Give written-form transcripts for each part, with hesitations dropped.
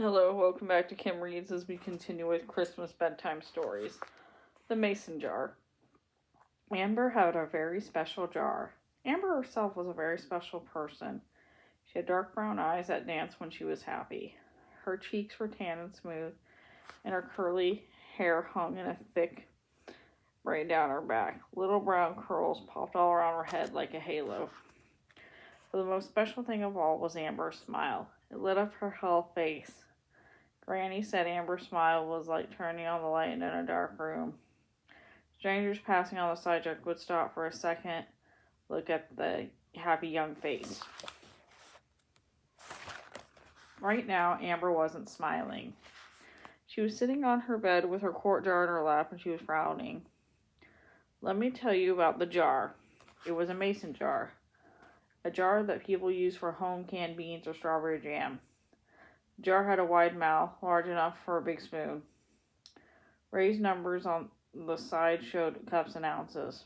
Hello, welcome back to Kim Reads as we continue with Christmas bedtime stories. The Mason Jar. Amber had a very special jar. Amber herself was a very special person. She had dark brown eyes that danced when she was happy. Her cheeks were tan and smooth, and her curly hair hung in a thick braid down her back. Little brown curls popped all around her head like a halo. But the most special thing of all was Amber's smile. It lit up her whole face. Granny said Amber's smile was like turning on the light in a dark room. Strangers passing on the sidewalk would stop for a second, look at the happy young face. Right now, Amber wasn't smiling. She was sitting on her bed with her quart jar in her lap and she was frowning. Let me tell you about the jar. It was a mason jar. A jar that people use for home canned beans or strawberry jam. The jar had a wide mouth, large enough for a big spoon. Raised numbers on the side showed cups and ounces.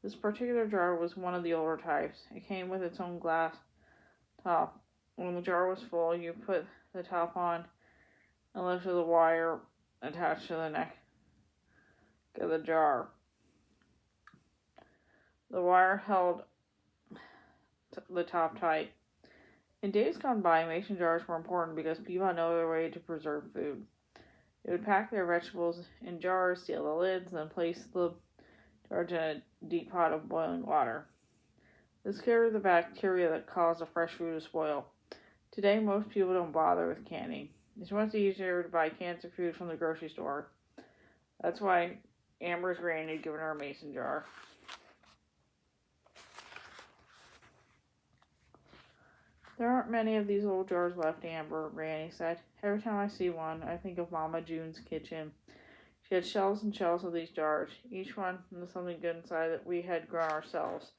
This particular jar was one of the older types. It came with its own glass top. When the jar was full, you put the top on and lifted the wire attached to the neck of the jar. The wire held the top tight. In days gone by, mason jars were important because people had no other way to preserve food. They would pack their vegetables in jars, seal the lids, and then place the jar in a deep pot of boiling water. This carried the bacteria that caused the fresh food to spoil. Today, most people don't bother with canning. It's much easier to buy cans of food from the grocery store. That's why Amber's granny had given her a mason jar. There aren't many of these old jars left, Amber, Granny said. Every time I see one, I think of Mama June's kitchen. She had shelves and shelves of these jars, each one with something good inside that we had grown ourselves.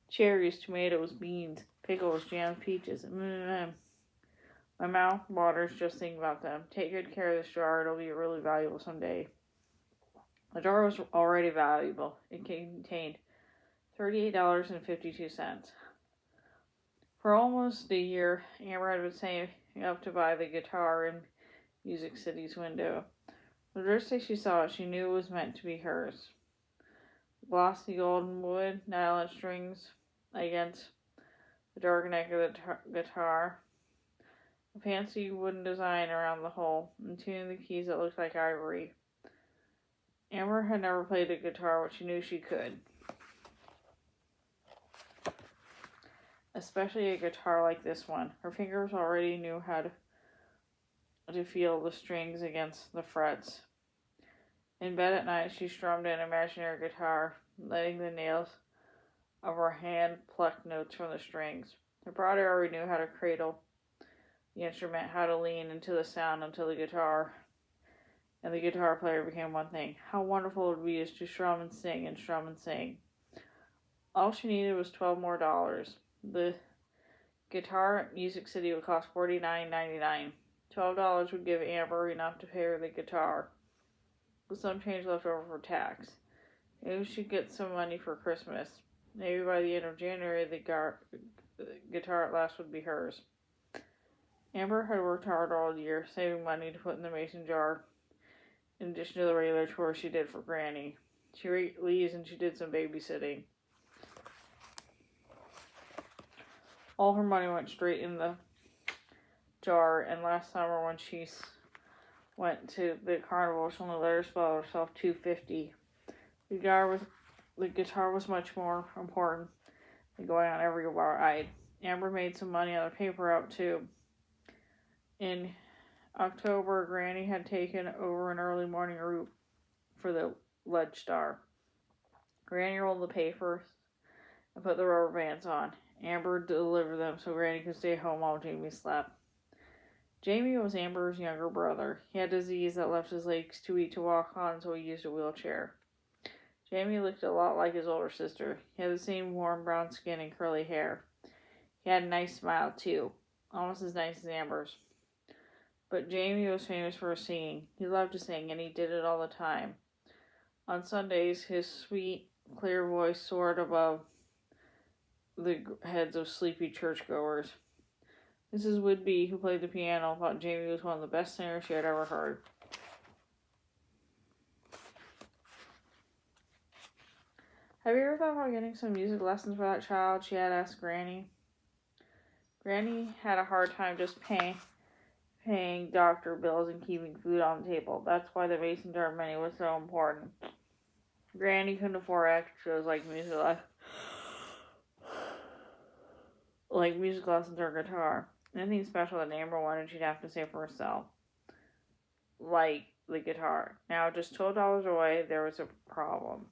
Cherries, tomatoes, beans, pickles, jam, peaches. My mouth waters just thinking about them. Take good care of this jar. It'll be really valuable someday. The jar was already valuable. It contained $38.52. For almost a year, Amber had been saving up to buy the guitar in Music City's window. The first day she saw it, she knew it was meant to be hers. Glossy golden wood, nylon strings against the dark neck of the guitar, a fancy wooden design around the hole, and tuning the keys that looked like ivory. Amber had never played a guitar, but she knew she could. Especially a guitar like this one. Her fingers already knew how to feel the strings against the frets. In bed at night, she strummed an imaginary guitar, letting the nails of her hand pluck notes from the strings. Her body already knew how to cradle the instrument, how to lean into the sound until the guitar and the guitar player became one thing. How wonderful it would be to strum and sing and strum and sing. All she needed was $12 more. The guitar at Music City would cost $49.99. $12 would give Amber enough to pay her the guitar, with some change left over for tax. Maybe she'd get some money for Christmas. Maybe by the end of January, the guitar at last would be hers. Amber had worked hard all year, saving money to put in the mason jar, in addition to the regular chores she did for Granny. She ate leaves and she did some babysitting. All her money went straight in the jar, and last summer when she went to the carnival, she only let her spell herself $2.50. The guitar was much more important than going on every ride. Amber made some money on the paper route too. In October, Granny had taken over an early morning route for the Lead Star. Granny rolled the papers and put the rubber bands on. Amber delivered them so Granny could stay home while Jamie slept. Jamie was Amber's younger brother. He had a disease that left his legs too weak to walk on, so he used a wheelchair. Jamie looked a lot like his older sister. He had the same warm brown skin and curly hair. He had a nice smile, too, almost as nice as Amber's. But Jamie was famous for his singing. He loved to sing, and he did it all the time. On Sundays, his sweet, clear voice soared above the heads of sleepy churchgoers. Mrs. Whitby, who played the piano, thought Jamie was one of the best singers she had ever heard. Have you ever thought about getting some music lessons for that child? She had asked Granny. Granny had a hard time just paying doctor bills and keeping food on the table. That's why the mason jar money was so important. Granny couldn't afford extras like music lessons or guitar. Anything special that Amber wanted, she'd have to save for herself. Like the guitar. Now, just $12 away, there was a problem.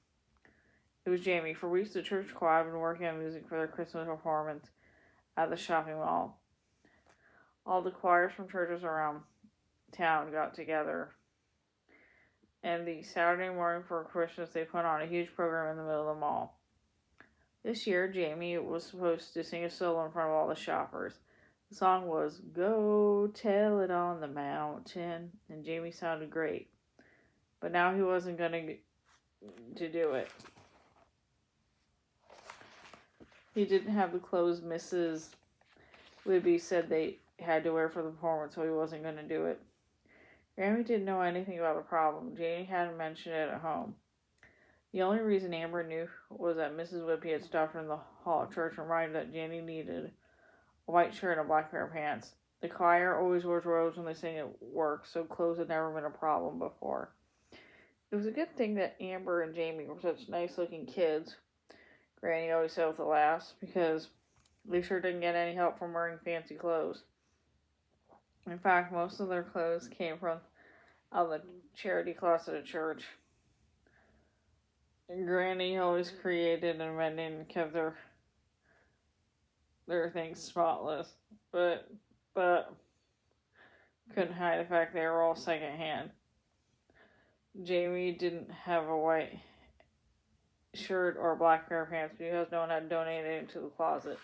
It was Jamie. For weeks, the church choir had been working on music for their Christmas performance at the shopping mall. All the choirs from churches around town got together. And the Saturday morning for Christmas, they put on a huge program in the middle of the mall. This year, Jamie was supposed to sing a solo in front of all the shoppers. The song was Go Tell It on the Mountain, and Jamie sounded great. But now he wasn't going to do it. He didn't have the clothes Mrs. Whitby said they had to wear for the performance, so he wasn't going to do it. Grammy didn't know anything about the problem. Jamie hadn't mentioned it at home. The only reason Amber knew was that Mrs. Whitby had stopped her in the hall of church and reminded that Jenny needed a white shirt and a black pair of pants. The choir always wears robes when they sing at work, so clothes had never been a problem before. It was a good thing that Amber and Jamie were such nice-looking kids, Granny always said with a laugh, because they sure didn't get any help from wearing fancy clothes. In fact, most of their clothes came from out of the charity closet at church. And Granny always created and amended and kept their things spotless, but couldn't hide the fact they were all secondhand. Jamie didn't have a white shirt or a black pair of pants because no one had donated it to the closet.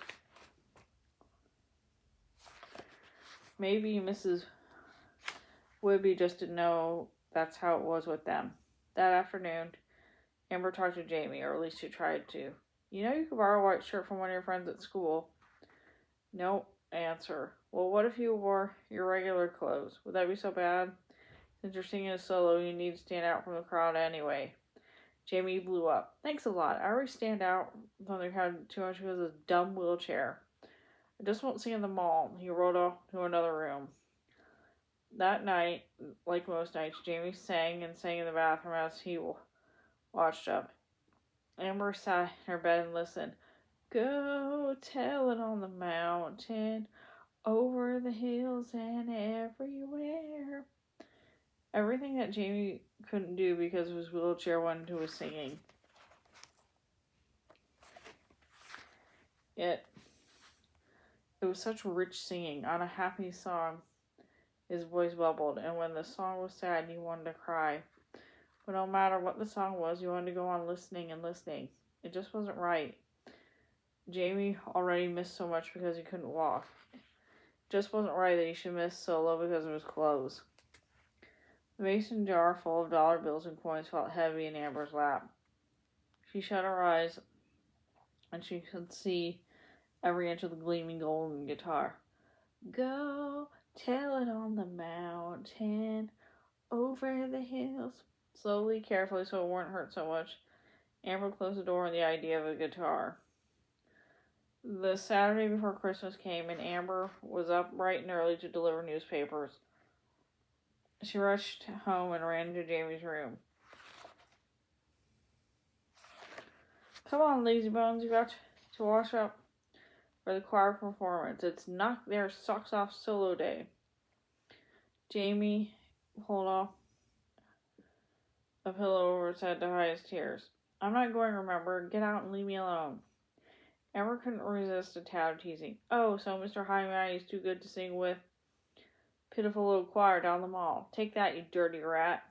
Maybe Mrs. Whitby just didn't know that's how it was with them. That afternoon, Amber talked to Jamie, or at least she tried to. You know you could borrow a white shirt from one of your friends at school. No answer. Well, what if you wore your regular clothes? Would that be so bad? Since you're singing a solo, you need to stand out from the crowd anyway. Jamie blew up. Thanks a lot. I already stand out from the crowd too much because of this dumb wheelchair. I just won't sing in the mall. He rolled off to another room. That night, like most nights, Jamie sang and sang in the bathroom as he watched up. Amber sat in her bed and listened. Go tell it on the mountain, over the hills and everywhere. Everything that Jamie couldn't do because of his wheelchair went into his singing. It was such rich singing. On a happy song, his voice bubbled, and when the song was sad, he wanted to cry. But no matter what the song was, he wanted to go on listening and listening. It just wasn't right. Jamie already missed so much because he couldn't walk. It just wasn't right that he should miss solo because of his clothes. The mason jar full of dollar bills and coins felt heavy in Amber's lap. She shut her eyes, and she could see every inch of the gleaming golden guitar. Go tell it on the mountain, over the hills. Slowly, carefully, so it wouldn't hurt so much, Amber closed the door on the idea of a guitar. The Saturday before Christmas came, and Amber was up bright and early to deliver newspapers. She rushed home and ran into Jamie's room. Come on, lazy bones, you got to wash up for the choir performance. It's knock their socks off solo day. Jamie pulled off a pillow over his head to hide his tears. I'm not going, remember. Get out and leave me alone. Amber couldn't resist a tad of teasing. Oh, so Mr. High is too good to sing with pitiful little choir down the mall. Take that, you dirty rat.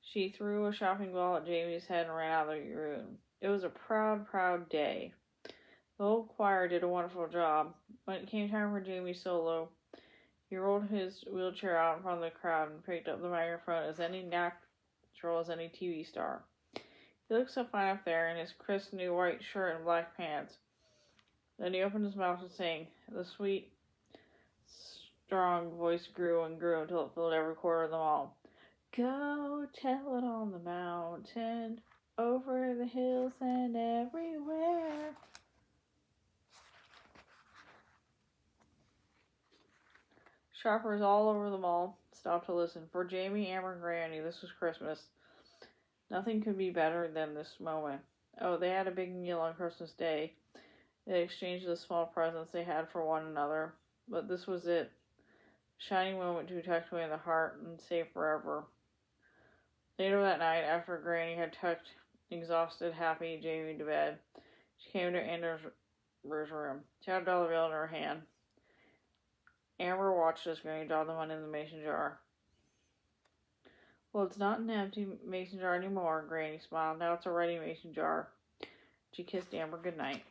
She threw a shopping ball at Jamie's head and ran out of the room. It was a proud, proud day. The whole choir did a wonderful job. When it came time for Jamie's solo, he rolled his wheelchair out in front of the crowd and picked up the microphone as natural as any TV star. He looked so fine up there in his crisp new white shirt and black pants. Then he opened his mouth to sing, the sweet strong voice grew and grew until it filled every corner of the mall. Go tell it on the mountain, over the hills and everywhere. Shoppers all over the mall stopped to listen. For Jamie, Amber, and Granny, this was Christmas. Nothing could be better than this moment. Oh, they had a big meal on Christmas Day. They exchanged the small presents they had for one another. But this was it. Shining moment to be tucked away in the heart and saved forever. Later that night, after Granny had tucked exhausted, happy Jamie to bed, she came to Amber's room. She had a dollar bill in her hand. Amber watched as Granny dropped the money in the mason jar. Well, it's not an empty mason jar anymore, Granny smiled. Now it's a ready mason jar. She kissed Amber goodnight.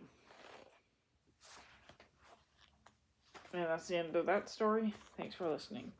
And that's the end of that story. Thanks for listening.